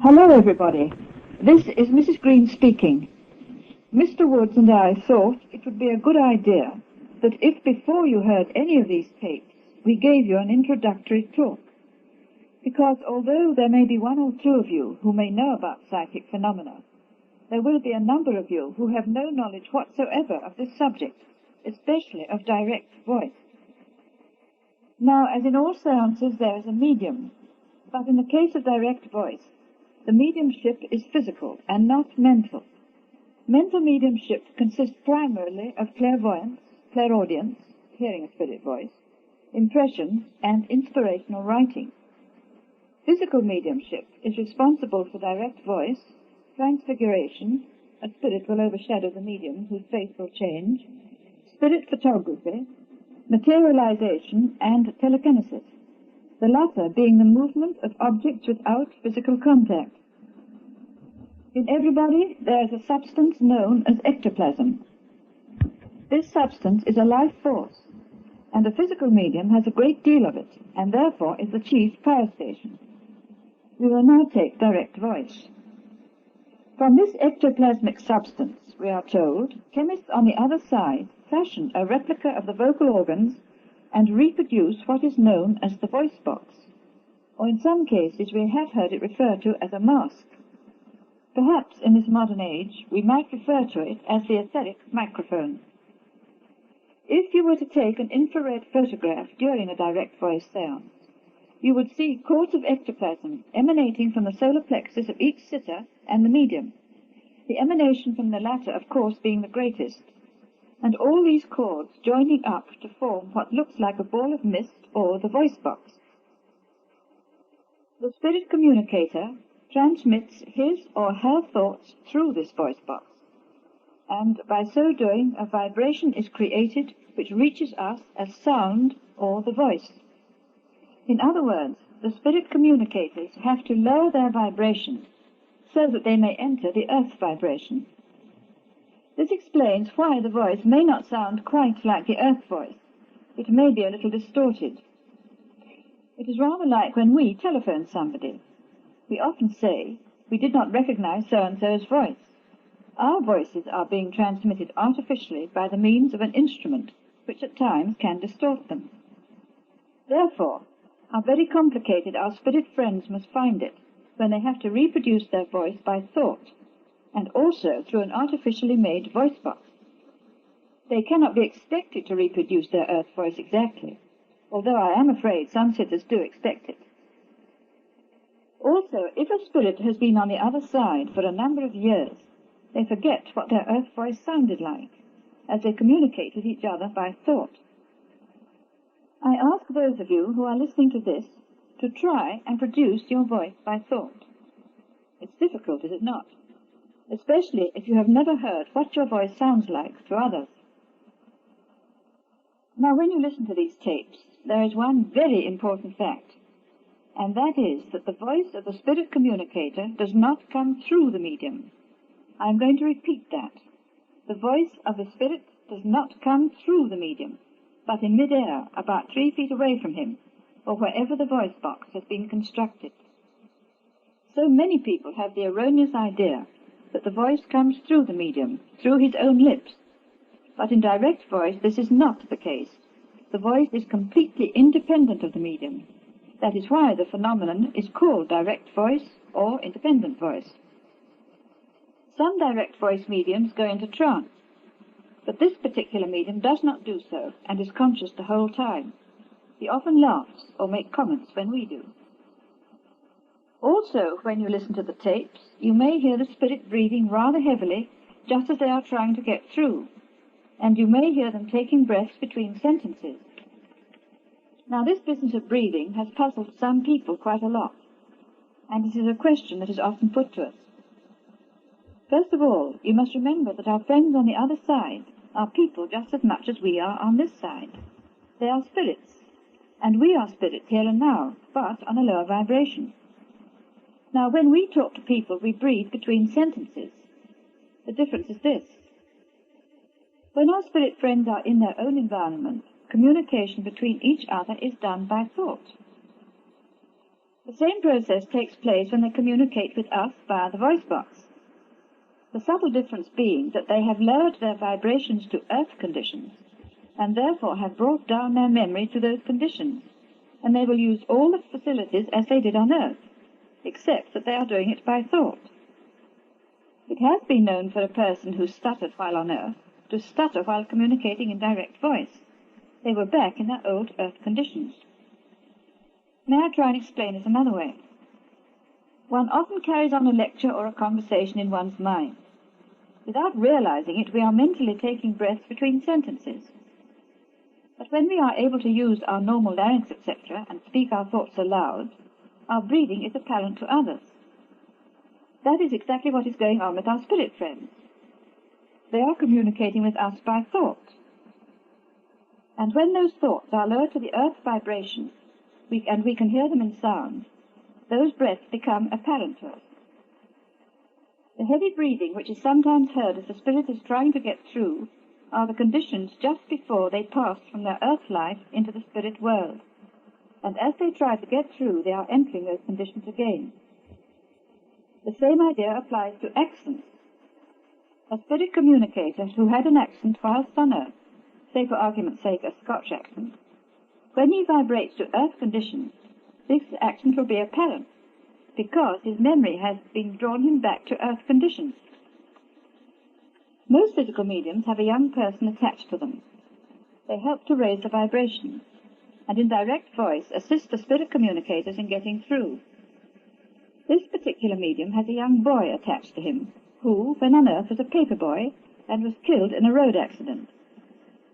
Hello, everybody. This is Mrs. Greene speaking. Mr. Woods and I thought it would be a good idea that if before you heard any of these tapes, we gave you an introductory talk. Because although there may be one or two of you who may know about psychic phenomena, there will be a number of you who have no knowledge whatsoever of this subject, especially of direct voice. Now, as in all seances, there is a medium, but in the case of direct voice, the mediumship is physical and not mental. Mental mediumship consists primarily of clairvoyance, clairaudience, hearing a spirit voice, impressions, and inspirational writing. Physical mediumship is responsible for direct voice, transfiguration, a spirit will overshadow the medium whose face will change, spirit photography, materialization, and telekinesis, the latter being the movement of objects without physical contact. In everybody there is a substance known as ectoplasm. This substance is a life force, and a physical medium has a great deal of it, and therefore is the chief power station. We will now take direct voice. From this ectoplasmic substance, we are told, chemists on the other side fashion a replica of the vocal organs and reproduce what is known as the voice box, or in some cases we have heard it referred to as a mask. Perhaps in this modern age we might refer to it as the etheric microphone. If you were to take an infrared photograph during a direct voice seance, you would see cords of ectoplasm emanating from the solar plexus of each sitter and the medium, the emanation from the latter, of course, being the greatest, and all these cords joining up to form what looks like a ball of mist or the voice box. The spirit communicator transmits his or her thoughts through this voice box, and by so doing a vibration is created which reaches us as sound or the voice. In other words, the spirit communicators have to lower their vibration so that they may enter the earth's vibration. This explains why the voice may not sound quite like the earth voice. It may be a little distorted. It is rather like when we telephone somebody. We often say, we did not recognize so-and-so's voice. Our voices are being transmitted artificially by the means of an instrument, which at times can distort them. Therefore, how very complicated our spirit friends must find it when they have to reproduce their voice by thought, and also through an artificially made voice box. They cannot be expected to reproduce their earth voice exactly, although I am afraid some sitters do expect it. Also, if a spirit has been on the other side for a number of years, they forget what their earth voice sounded like, as they communicate with each other by thought. I ask those of you who are listening to this to try and produce your voice by thought. It's difficult, is it not? Especially if you have never heard what your voice sounds like to others. Now, when you listen to these tapes, there is one very important fact, and that is that the voice of the spirit communicator does not come through the medium. I am going to repeat that. The voice of the spirit does not come through the medium, but in mid-air, about 3 feet away from him, or wherever the voice box has been constructed. So many people have the erroneous idea that the voice comes through the medium, through his own lips. But in direct voice, this is not the case. The voice is completely independent of the medium. That is why the phenomenon is called direct voice or independent voice. Some direct voice mediums go into trance, but this particular medium does not do so and is conscious the whole time. He often laughs or makes comments when we do. Also, when you listen to the tapes, you may hear the spirit breathing rather heavily just as they are trying to get through, and you may hear them taking breaths between sentences. Now, this business of breathing has puzzled some people quite a lot, and it is a question that is often put to us. First of all, you must remember that our friends on the other side are people just as much as we are on this side. They are spirits, and we are spirits here and now, but on a lower vibration. Now, when we talk to people, we breathe between sentences. The difference is this. When our spirit friends are in their own environment, communication between each other is done by thought. The same process takes place when they communicate with us via the voice box. The subtle difference being that they have lowered their vibrations to earth conditions, and therefore have brought down their memory to those conditions, and they will use all the facilities as they did on earth, except that they are doing it by thought. It has been known for a person who stuttered while on earth to stutter while communicating in direct voice. They were back in their old earth conditions. May I try and explain it another way? One often carries on a lecture or a conversation in one's mind. Without realizing it, we are mentally taking breaths between sentences. But when we are able to use our normal larynx, etc., and speak our thoughts aloud, our breathing is apparent to others. That is exactly what is going on with our spirit friends. They are communicating with us by thought. And when those thoughts are lowered to the earth vibration, and we can hear them in sound, those breaths become apparent to us. The heavy breathing, which is sometimes heard as the spirit is trying to get through, are the conditions just before they pass from their earth life into the spirit world. And as they try to get through, they are entering those conditions again. The same idea applies to accents. A spirit communicator who had an accent whilst on earth, say for argument's sake a Scotch accent, when he vibrates to earth conditions, this accent will be apparent, because his memory has been drawn him back to earth conditions. Most physical mediums have a young person attached to them. They help to raise the vibration, and in direct voice assist the spirit communicators in getting through. This particular medium has a young boy attached to him, who, when on earth, was a paper boy and was killed in a road accident.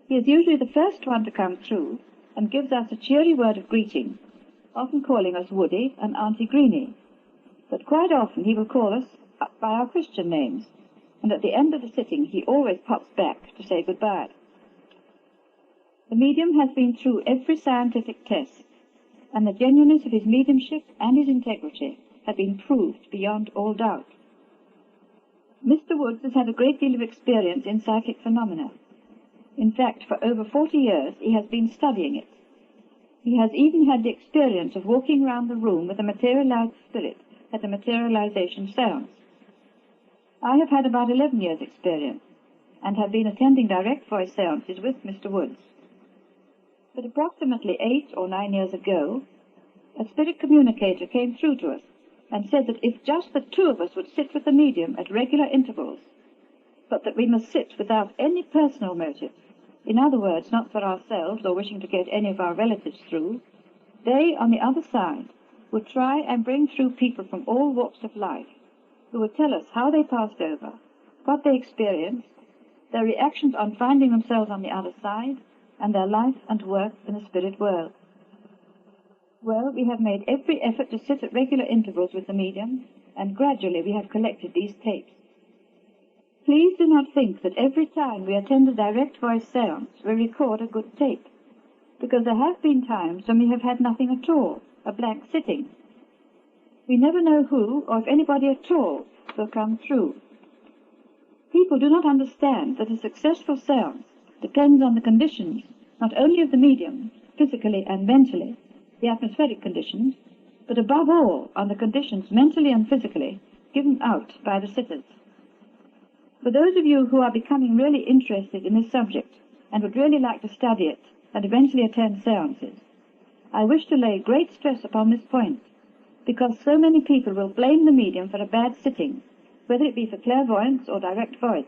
He is usually the first one to come through, and gives us a cheery word of greeting, often calling us Woody and Auntie Greene. But quite often he will call us by our Christian names, and at the end of the sitting he always pops back to say goodbye. The medium has been through every scientific test, and the genuineness of his mediumship and his integrity have been proved beyond all doubt. Mr. Woods has had a great deal of experience in psychic phenomena. In fact, for over 40 years he has been studying it. He has even had the experience of walking round the room with a materialized spirit at a materialization seance. I have had about 11 years' experience, and have been attending direct voice seances with Mr. Woods. But approximately 8 or 9 years ago, a spirit communicator came through to us and said that if just the two of us would sit with the medium at regular intervals, but that we must sit without any personal motive, in other words, not for ourselves or wishing to get any of our relatives through, they, on the other side, would try and bring through people from all walks of life, who would tell us how they passed over, what they experienced, their reactions on finding themselves on the other side, and their life and work in the spirit world. Well, we have made every effort to sit at regular intervals with the medium, and gradually we have collected these tapes. Please do not think that every time we attend a direct voice seance we record a good tape, because there have been times when we have had nothing at all, a blank sitting. We never know who, or if anybody at all, will come through. People do not understand that a successful seance depends on the conditions, not only of the medium, physically and mentally, the atmospheric conditions, but above all on the conditions mentally and physically given out by the sitters. For those of you who are becoming really interested in this subject and would really like to study it and eventually attend seances, I wish to lay great stress upon this point, because so many people will blame the medium for a bad sitting, whether it be for clairvoyance or direct voice.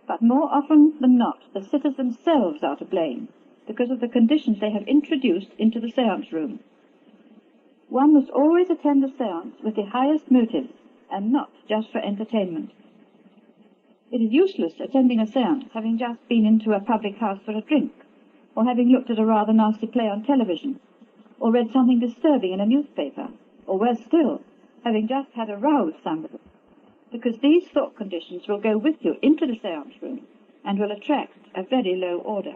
But more often than not, the sitters themselves are to blame, because of the conditions they have introduced into the seance room. One must always attend a seance with the highest motives, and not just for entertainment. It is useless attending a seance having just been into a public house for a drink, or having looked at a rather nasty play on television, or read something disturbing in a newspaper, or worse still, having just had a row with somebody, because these thought conditions will go with you into the seance room and will attract a very low order.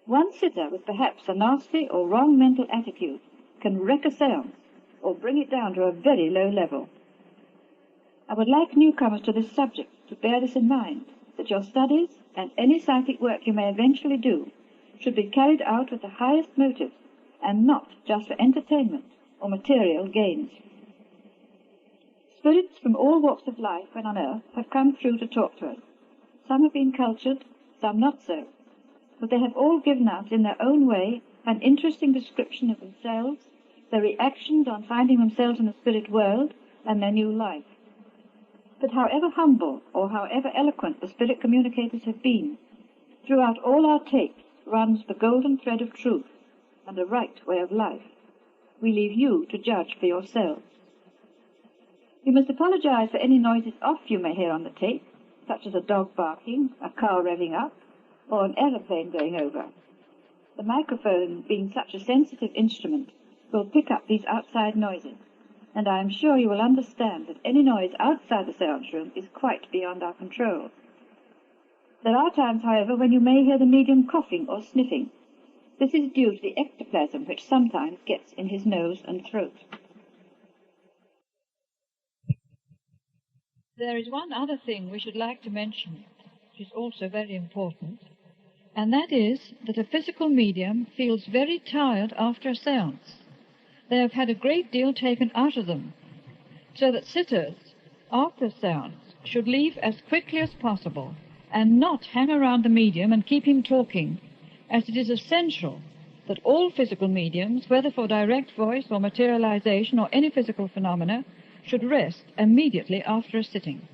One sitter with perhaps a nasty or wrong mental attitude can wreck a seance or bring it down to a very low level. I would like newcomers to this subject to bear this in mind, that your studies and any psychic work you may eventually do should be carried out with the highest motives and not just for entertainment or material gains. Spirits from all walks of life when on earth have come through to talk to us. Some have been cultured, some not so, but they have all given us in their own way an interesting description of themselves, their reactions on finding themselves in the spirit world, and their new life. But however humble or however eloquent the spirit communicators have been, throughout all our tapes runs the golden thread of truth and a right way of life. We leave you to judge for yourselves. You must apologize for any noises off you may hear on the tape, such as a dog barking, a car revving up, or an aeroplane going over. The microphone, being such a sensitive instrument, will pick up these outside noises, and I am sure you will understand that any noise outside the seance room is quite beyond our control. There are times, however, when you may hear the medium coughing or sniffing. This is due to the ectoplasm which sometimes gets in his nose and throat. There is one other thing we should like to mention, which is also very important, and that is that a physical medium feels very tired after a seance. They have had a great deal taken out of them, so that sitters, after a seance, should leave as quickly as possible and not hang around the medium and keep him talking, as it is essential that all physical mediums, whether for direct voice or materialization or any physical phenomena, should rest immediately after a sitting.